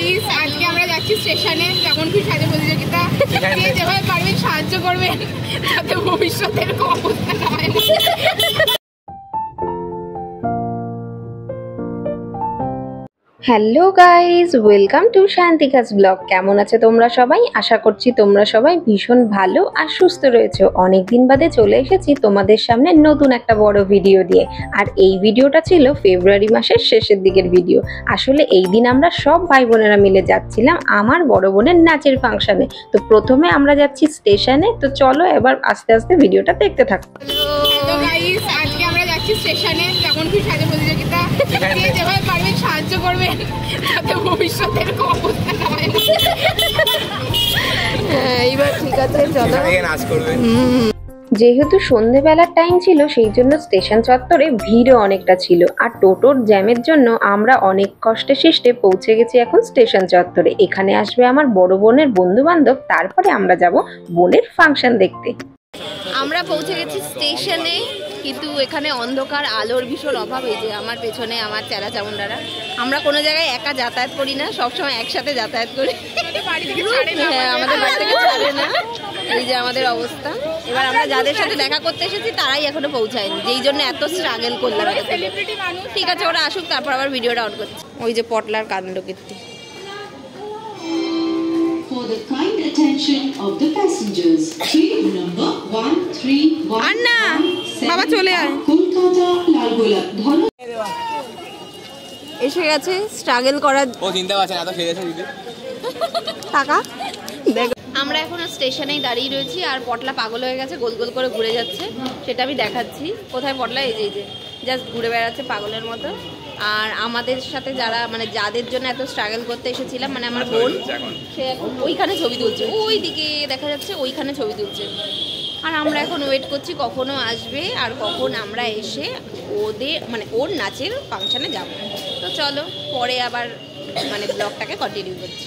Guys, আজকে আমরা যাচ্ছি স্টেশনে যেমন কি সাজে প্রতিযোগিতা, যে যেভাবে পারবেন সাহায্য করবেন যাতে ভবিষ্যতে এরকম অবস্থা না হয়। Hello guys, welcome to Shantika's blog. কেমন আছে তোমরা সবাই? আশা করছি তোমরা সবাই ভীষণ ভালো আর সুস্থ রয়েছো। অনেকদিন বাদে চলে এসেছি তোমাদের সামনে নতুন একটা বড় ভিডিও দিয়ে। আর এই ভিডিওটা ছিল ফেব্রুয়ারি মাসের শেষের দিকের ভিডিও। আসলে এই দিন আমরা সব ভাই বোনেরা মিলে যাচ্ছিলাম আমার বড় বোনের নাচের ফাংশনে। তো প্রথমে আমরা যাচ্ছি স্টেশনে। তো চলো এবার আস্তে আস্তে ভিডিওটা দেখতে থাকো। হ্যালো গাইস, আজকে আমরা যাচ্ছি স্টেশনে যেমন কি সাজে প্রতিযোগিতা, যে যেভাবে পারবেন সাহায্য করবেন যাতে ভবিষ্যতে এরকম অবস্থা না হয়। এইবার ঠিক আছে, চলো। নাচ করবে। যেহেতু সন্ধেবেলার টাইম ছিল সেই জন্য স্টেশন চত্বরে ভিড়ও অনেকটা ছিল। আর টোটোর জ্যামের জন্য আমরা অনেক কষ্টে শিষ্টে পৌঁছে গেছি এখন স্টেশন চত্বরে। এখানে আসবে আমার বড় বোনের বন্ধু বান্ধব, তারপরে আমরা যাব বোনের ফাংশন দেখতে। আমরা পৌঁছে গেছি স্টেশনে, কিন্তু এখানে অন্ধকার, আলোর ভীষণ অভাব। এই যে আমার পেছনে আমার চেলা চামুন্ডারা। আমরা কোনো জায়গায় একা যাতায়াত করি না, সবসময় একসাথে যাতায়াত করি। হ্যাঁ, আমাদের বাড়ি থেকে ছাড়ে না। এই যে আমাদের অবস্থা। এবার আমরা যাদের সাথে দেখা করতে এসেছি তারাই এখনো পৌঁছায়নি, যেই জন্য এত স্ট্রাগল করলাম। ঠিক আছে, ওরা আসুক, তারপর আবার ভিডিওটা অন করছি। ওই যে পটলার কাণ্ড কীর্তি। For the kind attention of the passengers, train number 131 আন্না বাবা চলে আয়। কলকাতা লালগোলা ধন এসে গেছে স্ট্রাগল করার। ও চিন্তা করছেন এত খেয়েছে দিদি টাকা দেখো। আমরা এখনো স্টেশনেই দাঁড়িয়ে রয়েছি আর পটলা পাগল হয়ে গেছে, গোল গোল করে ঘুরে যাচ্ছে। সেটা আমি দেখাচ্ছি। কোথায় পটলা? এই যে জাস্ট ঘুরে বেড়াচ্ছে পাগলের মতো। আর আমাদের সাথে যারা মানে যাদের জন্য এত স্ট্রাগল করতে এসেছিলাম, মানে আমার বোন, সে এখন ওইখানে ছবি তুলছে, ওই দিকে দেখা যাচ্ছে, ওইখানে ছবি তুলছে। আর আমরা এখন ওয়েট করছি কখনো আসবে আর কখন আমরা এসে ওদের মানে ওর নাচের ফাংশনে যাব। তো চলো পরে আবার মানে ব্লগটাকে কন্টিনিউ করছি।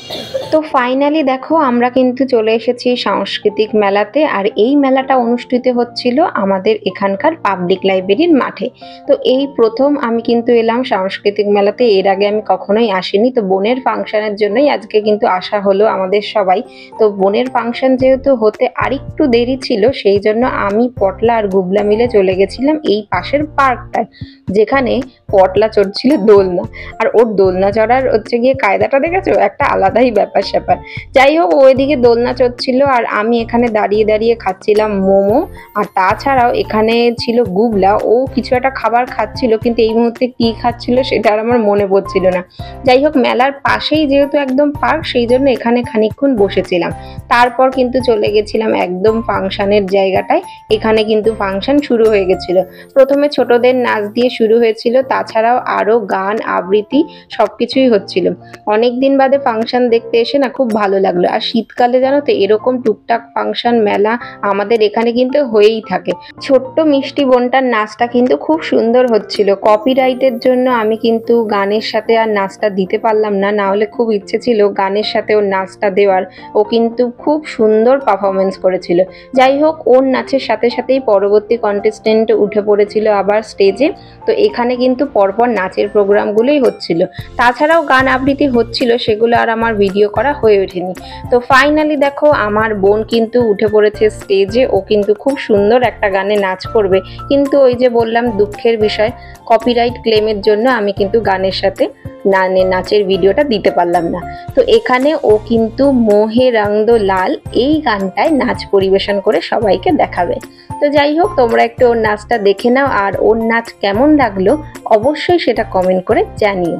তো ফাইনালি দেখো আমরা কিন্তু চলে এসেছি সাংস্কৃতিক মেলাতে। আর এই মেলাটা অনুষ্ঠিত হচ্ছিল আমাদের এখানকার পাবলিক লাইব্রেরির মাঠে। তো এই প্রথম আমি কিন্তু এলাম সাংস্কৃতিক মেলাতে, এর আগে আমি কখনোই আসিনি। তো বোনের ফাংশনের জন্যই আজকে কিন্তু আসা হলো আমাদের সবাই। তো বোনের ফাংশন যেহেতু হতে আরেকটু দেরি ছিল, সেই জন্য আমি পটলা আর গুবলা মিলে চলে গেছিলাম এই পাশের পার্কটায়, যেখানে পটলা চড়ছিল দোলনা। আর ওর দোলনা চড়ার গিয়ে কায়দাটা দেখেছো, একটা আলাদাই ব্যাপার স্যাপার। যাই হোক, ওইদিকে দোলনা চড়ছিল আর আমি এখানে দাঁড়িয়ে দাঁড়িয়ে খাচ্ছিলাম মোমো। আর তাছাড়াও এখানে ছিল গুবলা, ও কিছু একটা খাবার খাচ্ছিল, কিন্তু এই মুহূর্তে কি খাচ্ছিল সেটা আর আমার মনে পড়ছিল না। যাই হোক, মেলার পাশেই যেহেতু একদম পার্ক, সেই জন্য এখানে খানিকক্ষণ বসেছিলাম। তারপর কিন্তু চলে গেছিলাম একদম ফাংশনের জায়গাটায়। এখানে কিন্তু ফাংশন শুরু হয়ে গেছিল। প্রথমে ছোটদের নাচ দিয়ে শুরু হয়েছিল, তাছাড়াও আরো গান আবৃত্তি সবকিছুই হচ্ছিল। অনেকদিন বাদে ফাংশন দেখতে এসে না খুব ভালো লাগলো। আর শীতকালে জানো তো এরকম টুকটাক ফাংশন মেলা আমাদের এখানে কিন্তু হয়েই থাকে। ছোট্ট মিষ্টি বোনটার নাচটা কিন্তু খুব সুন্দর হচ্ছিল। কপিরাইটের জন্য আমি কিন্তু গানের সাথে আর নাচটা দিতে পারলাম না, না হলে খুব ইচ্ছে ছিল গানের সাথে ওর নাচটা দেওয়ার। ও কিন্তু খুব সুন্দর পারফরমেন্স করেছিল। যাই হোক, ওর নাচের সাথে সাথেই পরবর্তী কন্টেস্টেন্ট উঠে পড়েছিল আবার স্টেজে। তো এখানে কিন্তু পরপর নাচের প্রোগ্রামগুলোই হচ্ছিল, তাছাড়াও গান আবৃত্তি হচ্ছিল, সেগুলো আর আমার ভিডিও করা হয়ে ওঠেনি। তো ফাইনালি দেখো আমার বোন কিন্তু উঠে পড়েছে স্টেজে। ও কিন্তু খুব সুন্দর একটা গানে নাচ করবে, কিন্তু ওই যে বললাম দুঃখের বিষয়, কপিরাইট ক্লেমের জন্য আমি কিন্তু গানের সাথে নাচের ভিডিওটা দিতে পারলাম না। তো এখানে ও কিন্তু মোহে রং দো লাল এই গানটায় নাচ পরিবেশন করে সবাইকে দেখাবে। তো যাই হোক, তোমরা একটু ওর নাচটা দেখে নাও, আর ওর নাচ কেমন লাগলো অবশ্যই সেটা কমেন্ট করে জানিও।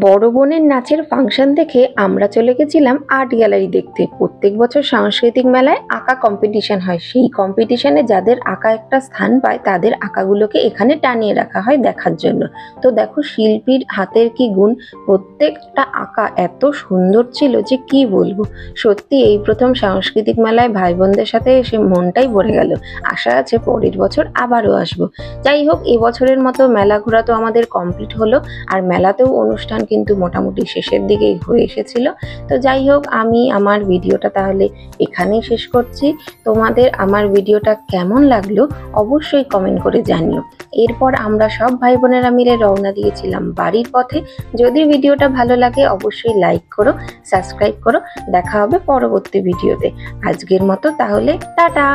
বড় বোনের নাচের ফাংশন দেখে আমরা চলে গেছিলাম আর্ট গ্যালারি দেখতে। প্রত্যেক বছর সাংস্কৃতিক মেলায় আঁকা কম্পিটিশন হয়, সেই কম্পিটিশনে যাদের আঁকা একটা স্থান পায় তাদের আঁকাগুলোকে এখানে টানিয়ে রাখা হয় দেখার জন্য। তো দেখো শিল্পীর হাতের কি গুণ, প্রত্যেকটা আঁকা এত সুন্দর ছিল যে কি বলবো। সত্যি এই প্রথম সাংস্কৃতিক মেলায় ভাই বোনদের সাথে এসে মনটাই ভরে গেল। আশা আছে পরের বছর আবারও আসবো। যাই হোক, এবছরের মতো মেলা ঘোরা তো আমাদের কমপ্লিট হলো, আর মেলাতেও অনুষ্ঠান কিন্তু মোটামুটি শেষের দিকেই হয়ে এসেছিল। তো যাই হোক, আমি আমার ভিডিওটা তাহলে এখানেই শেষ করছি। তোমাদের আমার ভিডিওটা কেমন লাগলো অবশ্যই কমেন্ট করে জানিও। এরপর আমরা সব ভাই বোনেরা মিলে রওনা দিয়েছিলাম বাড়ির পথে। যদি ভিডিওটা ভালো লাগে অবশ্যই লাইক করো, সাবস্ক্রাইব করো। দেখা হবে পরবর্তী ভিডিওতে। আজকের মতো তাহলে টাটা।